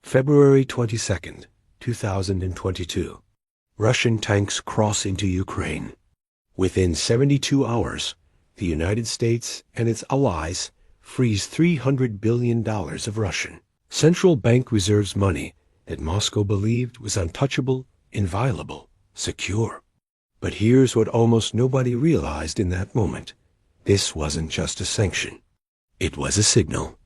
February 22nd, 2022. Russian tanks cross into Ukraine. Within 72 hours, the United States and its allies freeze $300 billion of Russian central bank reserves money that Moscow believed was untouchable, inviolable, secure. But here's what almost nobody realized in that moment. This wasn't just a sanction. It was a signal.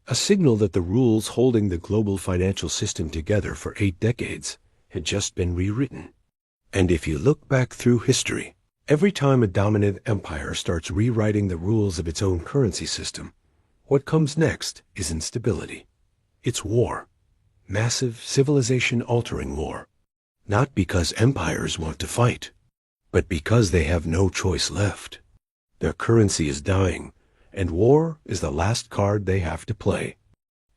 A signal that the rules holding the global financial system together for 8 decades had just been rewritten. And if you look back through history, every time a dominant empire starts rewriting the rules of its own currency system, what comes next is instability. It's war. Massive, civilization-altering war. Not because empires want to fight, but because they have no choice left. Their currency is dying, and war is the last card they have to play.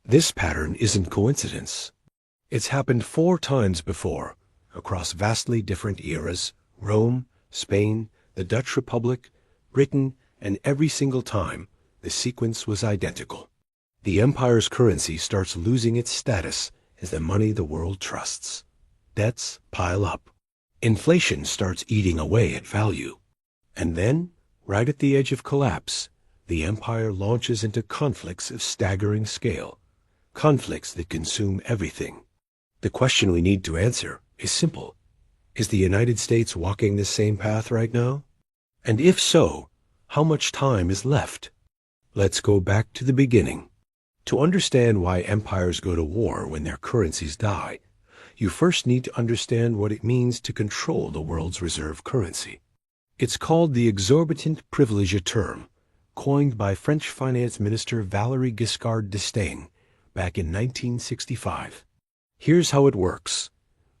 This pattern isn't coincidence. It's happened 4 times before, across vastly different eras: Rome, Spain, the Dutch Republic, Britain, and every single time, the sequence was identical. The empire's currency starts losing its status as the money the world trusts. Debts pile up. Inflation starts eating away at value. And then, right at the edge of collapse, the empire launches into conflicts of staggering scale. Conflicts that consume everything. The question we need to answer is simple. Is the United States walking this same path right now? And if so, how much time is left? Let's go back to the beginning. To understand why empires go to war when their currencies die, you first need to understand what it means to control the world's reserve currency. It's called the exorbitant privilege term, coined by French Finance Minister Valéry Giscard d'Estaing back in 1965. Here's how it works.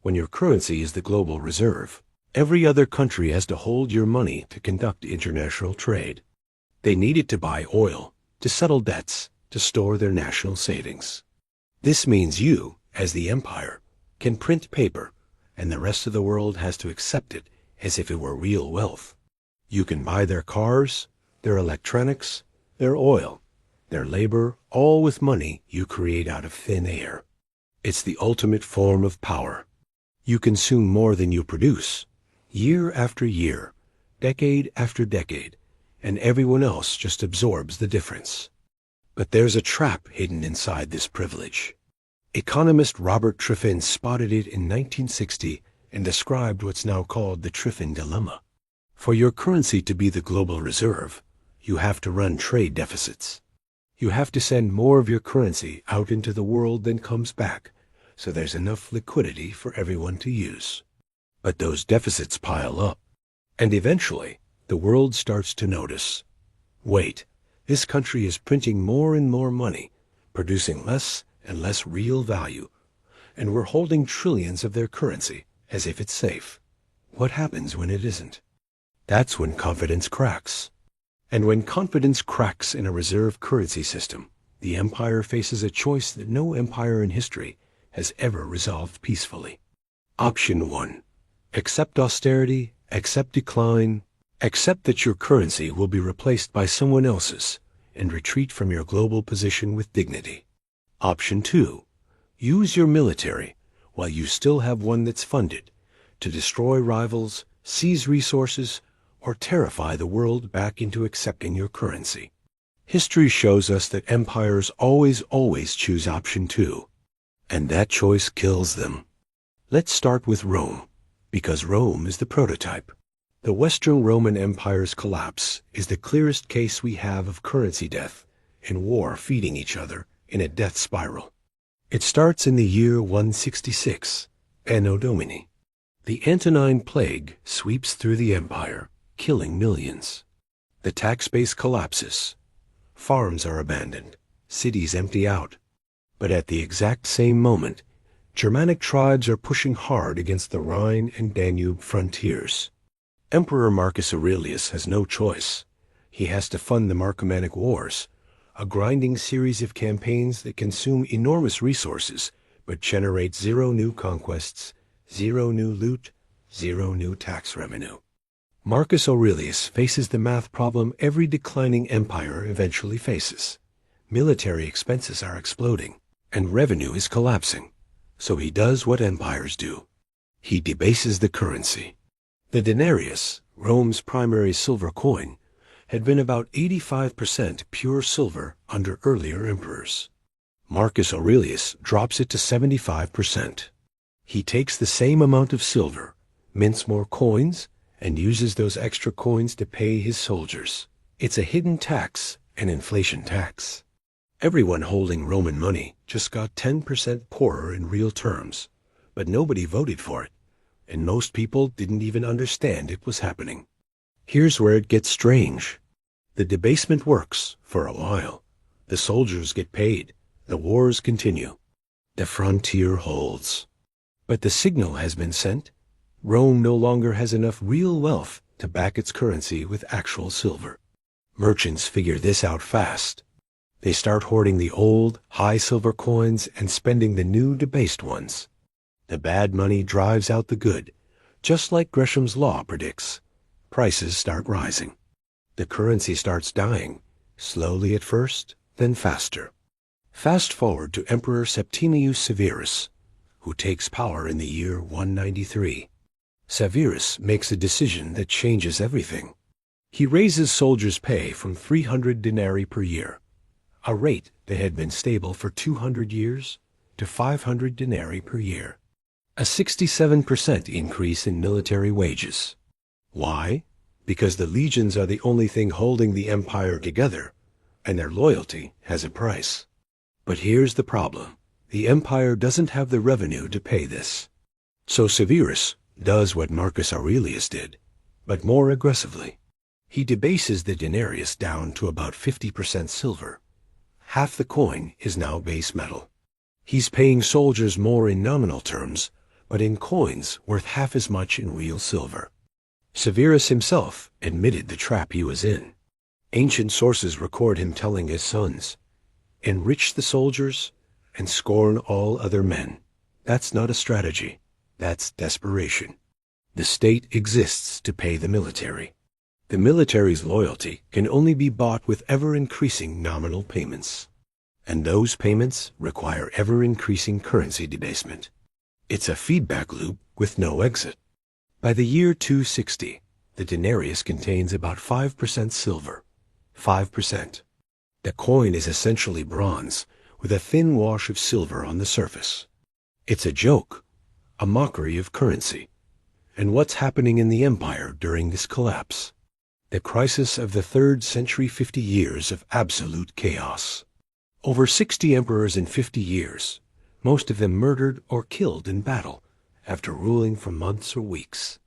When your currency is the global reserve, every other country has to hold your money to conduct international trade. They need it to buy oil, to settle debts, to store their national savings. This means you, as the empire, can print paper, and the rest of the world has to accept it as if it were real wealth. You can buy their cars, their electronics, their oil, their labor, all with money you create out of thin air. It's the ultimate form of power. You consume more than you produce, year after year, decade after decade, and everyone else just absorbs the difference. But there's a trap hidden inside this privilege. Economist Robert Triffin spotted it in 1960 and described what's now called the Triffin dilemma. For your currency to be the global reserve, you have to run trade deficits. You have to send more of your currency out into the world than comes back, so there's enough liquidity for everyone to use. But those deficits pile up, and eventually the world starts to notice. Wait, this country is printing more and more money, producing less and less real value, and we're holding trillions of their currency as if it's safe. What happens when it isn't? That's when confidence cracks. And when confidence cracks in a reserve currency system, the empire faces a choice that no empire in history has ever resolved peacefully. Option 1. Accept austerity, accept decline, accept that your currency will be replaced by someone else's, and retreat from your global position with dignity. Option 2. Use your military, while you still have one that's funded, to destroy rivals, seize resources, or terrify the world back into accepting your currency. History shows us that empires always choose option 2, and that choice kills them. Let's start with Rome, because Rome is the prototype. The Western Roman Empire's collapse is the clearest case we have of currency death and war feeding each other in a death spiral. It starts in the year 166, Anno Domini. The Antonine Plague sweeps through the empire, killing millions. The tax base collapses. Farms are abandoned. Cities empty out. But at the exact same moment, Germanic tribes are pushing hard against the Rhine and Danube frontiers. Emperor Marcus Aurelius has no choice. He has to fund the Marcomannic Wars, a grinding series of campaigns that consume enormous resources but generate 0 new conquests, 0 new loot, 0 new tax revenue. Marcus Aurelius faces the math problem every declining empire eventually faces. Military expenses are exploding, and revenue is collapsing. So he does what empires do. He debases the currency. The denarius, Rome's primary silver coin, had been about 85% pure silver under earlier emperors. Marcus Aurelius drops it to 75%. He takes the same amount of silver, mints more coins, and uses those extra coins to pay his soldiers. It's a hidden tax, an inflation tax. Everyone holding Roman money just got 10% poorer in real terms, but nobody voted for it, and most people didn't even understand it was happening. Here's where it gets strange. The debasement works for a while. The soldiers get paid. The wars continue. The frontier holds. But the signal has been sent. Rome no longer has enough real wealth to back its currency with actual silver. Merchants figure this out fast. They start hoarding the old, high silver coins and spending the new, debased ones. The bad money drives out the good, just like Gresham's law predicts. Prices start rising. The currency starts dying, slowly at first, then faster. Fast forward to Emperor Septimius Severus, who takes power in the year 193. Severus makes a decision that changes everything. He raises soldiers' pay from 300 denarii per year, a rate that had been stable for 200 years, to 500 denarii per year. A 67% increase in military wages. Why? Because the legions are the only thing holding the empire together, and their loyalty has a price. But here's the problem. The empire doesn't have the revenue to pay this. So Severus does what Marcus Aurelius did, but more aggressively. He debases the denarius down to about 50% silver. Half the coin is now base metal. He's paying soldiers more in nominal terms, but in coins worth half as much in real silver. Severus himself admitted the trap he was in. Ancient sources record him telling his sons, "Enrich the soldiers and scorn all other men." That's not a strategy. That's desperation. The state exists to pay the military. The military's loyalty can only be bought with ever-increasing nominal payments. And those payments require ever-increasing currency debasement. It's a feedback loop with no exit. By the year 260, the denarius contains about 5% silver. 5%. The coin is essentially bronze, with a thin wash of silver on the surface. It's a joke, a mockery of currency. And what's happening in the empire during this collapse? The crisis of the 3rd century, 50 years of absolute chaos. Over 60 emperors in 50 years, most of them murdered or killed in battle after ruling for months or weeks.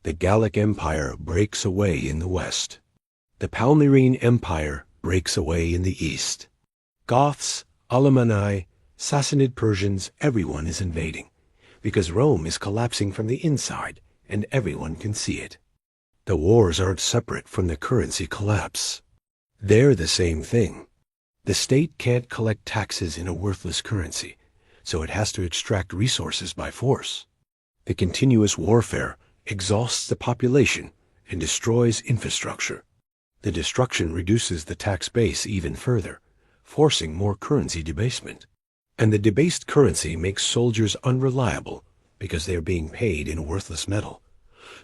The Gallic Empire breaks away in the west. The Palmyrene Empire breaks away in the east. Goths, Alemanni, Sassanid Persians, everyone is invading, because Rome is collapsing from the inside, and everyone can see it. The wars aren't separate from the currency collapse. They're the same thing. The state can't collect taxes in a worthless currency, so it has to extract resources by force. The continuous warfare exhausts the population and destroys infrastructure. The destruction reduces the tax base even further, forcing more currency debasement. And the debased currency makes soldiers unreliable because they are being paid in worthless metal.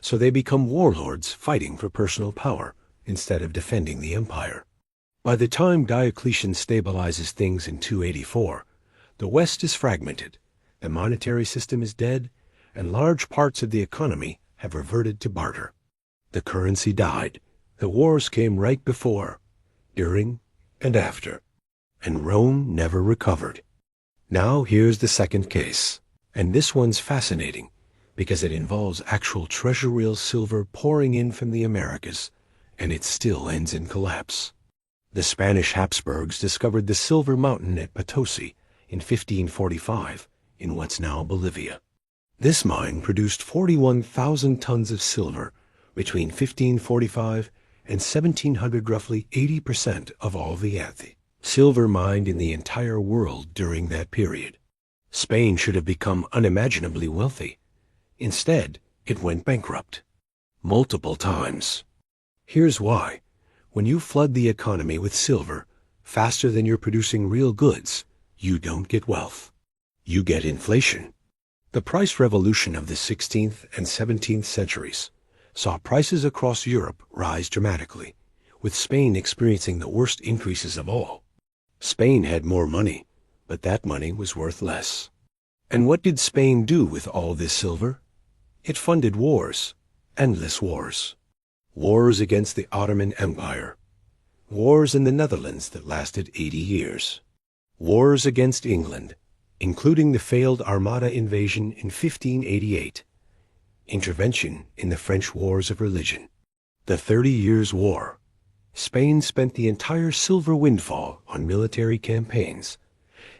So they become warlords fighting for personal power instead of defending the empire. By the time Diocletian stabilizes things in 284, the West is fragmented, the monetary system is dead, and large parts of the economy have reverted to barter. The currency died. The wars came right before, during, and after, and Rome never recovered. Now here's the second case, and this one's fascinating because it involves actual treasure-reel silver pouring in from the Americas, and it still ends in collapse. The Spanish Habsburgs discovered the Silver Mountain at Potosi in 1545 in what's now Bolivia. This mine produced 41,000 tons of silver between 1545 and 1700, roughly 80% of all the silver mined in the entire world during that period. Spain should have become unimaginably wealthy. Instead, it went bankrupt. Multiple times. Here's why. When you flood the economy with silver faster than you're producing real goods, You don't get wealth. You get inflation. The price revolution of the 16th and 17th centuries saw prices across Europe rise dramatically, with Spain experiencing the worst increases of all. Spain had more money, but that money was worth less. And what did Spain do with all this silver? It funded wars, endless wars. Wars against the Ottoman Empire. Wars in the Netherlands that lasted 80 years. Wars against England, including the failed Armada invasion in 1588. Intervention in the French Wars of Religion. The 30 Years' War. Spain spent the entire silver windfall on military campaigns,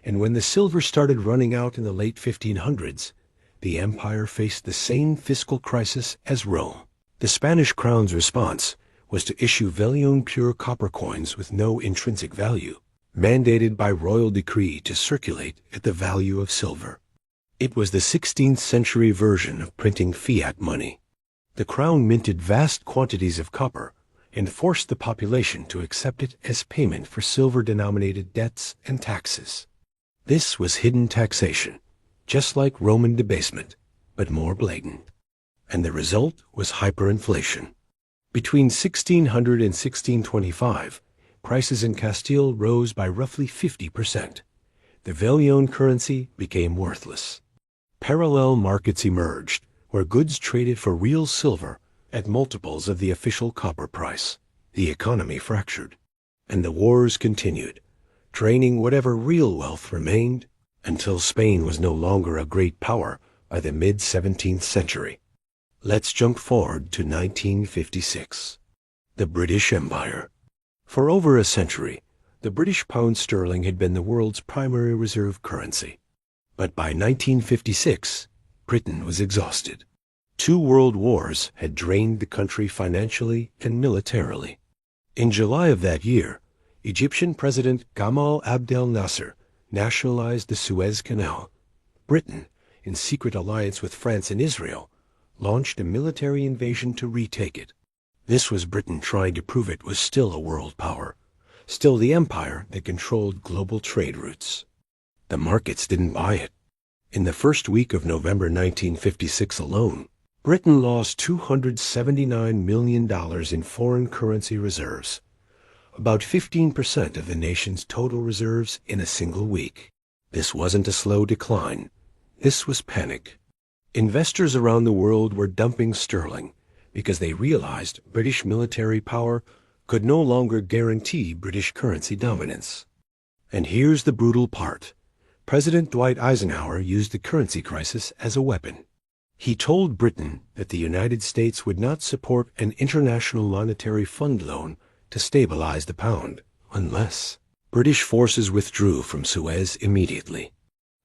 and when the silver started running out in the late 1500s, the empire faced the same fiscal crisis as Rome. The Spanish crown's response was to issue vellone pure copper coins with no intrinsic value, mandated by royal decree to circulate at the value of silver. It was the 16th century version of printing fiat money. The crown minted vast quantities of copper and forced the population to accept it as payment for silver-denominated debts and taxes. This was hidden taxation, just like Roman debasement, but more blatant. And the result was hyperinflation. Between 1600 and 1625, prices in Castile rose by roughly 50%. The vellone currency became worthless. Parallel markets emerged, where goods traded for real silver at multiples of the official copper price. The economy fractured, and the wars continued, draining whatever real wealth remained until Spain was no longer a great power by the mid-17th century. Let's jump forward to 1956. The British Empire. For over a century, the British pound sterling had been the world's primary reserve currency. But by 1956, Britain was exhausted. 2 world wars had drained the country financially and militarily. In July of that year, Egyptian President Gamal Abdel Nasser nationalized the Suez Canal. Britain, in secret alliance with France and Israel, launched a military invasion to retake it. This was Britain trying to prove it was still a world power, still the empire that controlled global trade routes. The markets didn't buy it. In the first week of November 1956 alone, Britain lost $279 million in foreign currency reserves, about 15% of the nation's total reserves in a single week. This wasn't a slow decline. This was panic. Investors around the world were dumping sterling because they realized British military power could no longer guarantee British currency dominance. And here's the brutal part. President Dwight Eisenhower used the currency crisis as a weapon. He told Britain that the United States would not support an international monetary fund loan to stabilize the pound unless British forces withdrew from Suez immediately.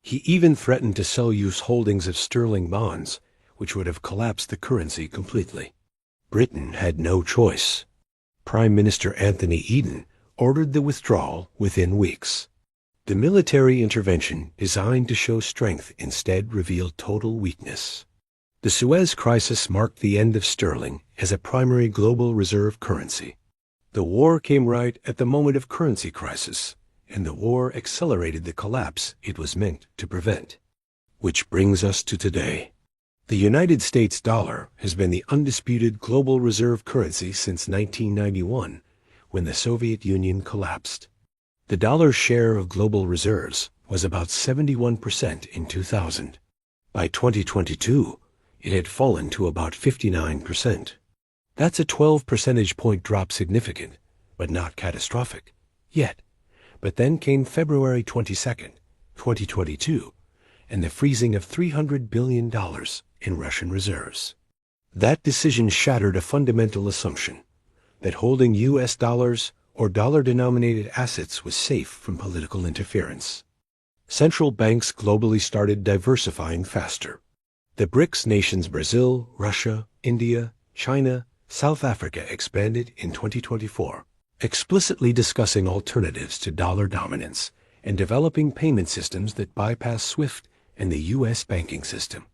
He even threatened to sell U.S. holdings of sterling bonds, which would have collapsed the currency completely. Britain had no choice. Prime Minister Anthony Eden ordered the withdrawal within weeks. The military intervention designed to show strength instead revealed total weakness. The Suez Crisis marked the end of sterling as a primary global reserve currency. The war came right at the moment of currency crisis, and the war accelerated the collapse it was meant to prevent. Which brings us to today. The United States dollar has been the undisputed global reserve currency since 1991, when the Soviet Union collapsed. The dollar's share of global reserves was about 71% in 2000. By 2022, it had fallen to about 59%. That's a 12 percentage point drop, significant, but not catastrophic, yet. But then came February 22nd, 2022, and the freezing of $300 billion in Russian reserves. That decision shattered a fundamental assumption, that holding U.S. dollars or dollar-denominated assets was safe from political interference. Central banks globally started diversifying faster. The BRICS nations Brazil, Russia, India, China, South Africa expanded in 2024, explicitly discussing alternatives to dollar dominance and developing payment systems that bypass SWIFT and the U.S. banking system.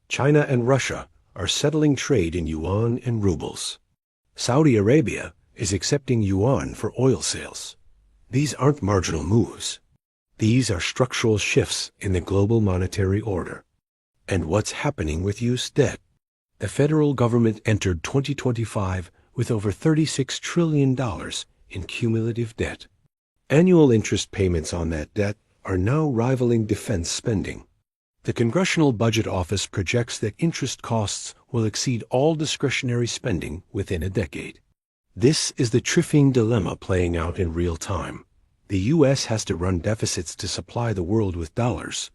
China and Russia are settling trade in yuan and rubles. Saudi Arabia is accepting yuan for oil sales. These aren't marginal moves. These are structural shifts in the global monetary order. And what's happening with U.S. debt? The federal government entered 2025 with over $36 trillion in cumulative debt. Annual interest payments on that debt are now rivaling defense spending. The Congressional Budget Office projects that interest costs will exceed all discretionary spending within a decade. This is the Triffing dilemma playing out in real time. The U.S. has to run deficits to supply the world with dollars,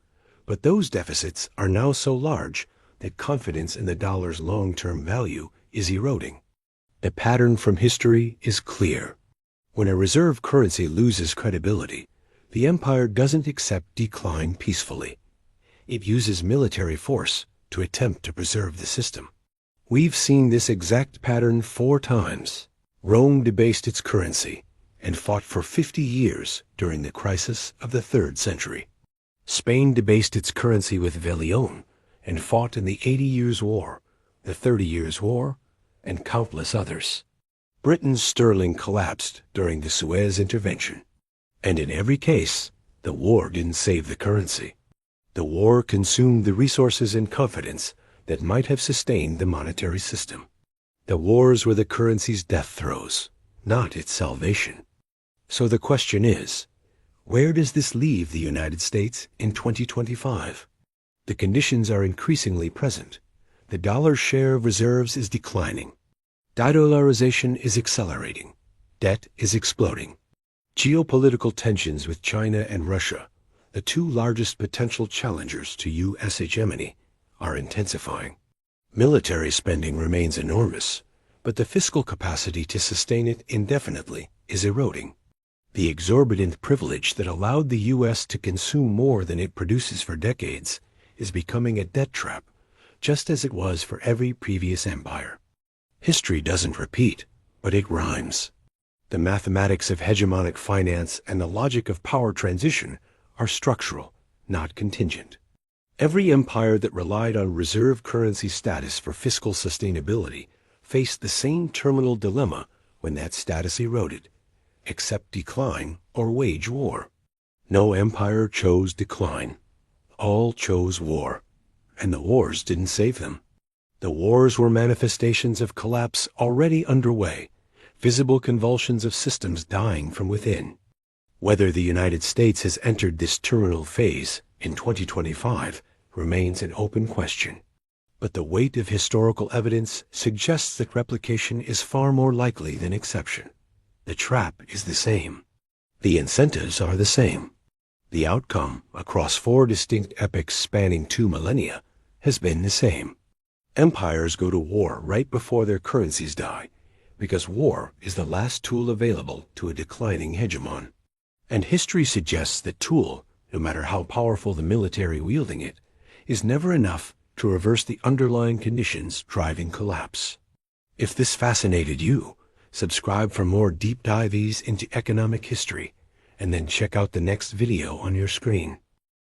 but those deficits are now so large that confidence in the dollar's long-term value is eroding. The pattern from history is clear. When a reserve currency loses credibility, the empire doesn't accept decline peacefully. It uses military force to attempt to preserve the system. We've seen this exact pattern 4 times. Rome debased its currency and fought for 50 years during the crisis of the 3rd century. Spain debased its currency with Velion and fought in the 80 Years' War, the 30 Years' War, and countless others. Britain's sterling collapsed during the Suez Intervention. And in every case, the war didn't save the currency. The war consumed the resources and confidence that might have sustained the monetary system. The wars were the currency's death throes, not its salvation. So the question is, where does this leave the United States in 2025? The conditions are increasingly present. The dollar's share of reserves is declining. De-dollarization is accelerating. Debt is exploding. Geopolitical tensions with China and Russia, the 2 largest potential challengers to U.S. hegemony, are intensifying. Military spending remains enormous, but the fiscal capacity to sustain it indefinitely is eroding. The exorbitant privilege that allowed the U.S. to consume more than it produces for decades is becoming a debt trap, just as it was for every previous empire. History doesn't repeat, but it rhymes. The mathematics of hegemonic finance and the logic of power transition are structural, not contingent. Every empire that relied on reserve currency status for fiscal sustainability faced the same terminal dilemma when that status eroded: accept decline or wage war. No empire chose decline. All chose war, and the wars didn't save them. The wars were manifestations of collapse already underway, visible convulsions of systems dying from within. Whether the United States has entered this terminal phase in 2025 remains an open question. But the weight of historical evidence suggests that replication is far more likely than exception. The trap is the same. The incentives are the same. The outcome, across 4 distinct epochs spanning 2 millennia, has been the same. Empires go to war right before their currencies die, because war is the last tool available to a declining hegemon. And history suggests that tool, no matter how powerful the military wielding it, is never enough to reverse the underlying conditions driving collapse. If this fascinated you, subscribe for more deep dives into economic history, and then check out the next video on your screen.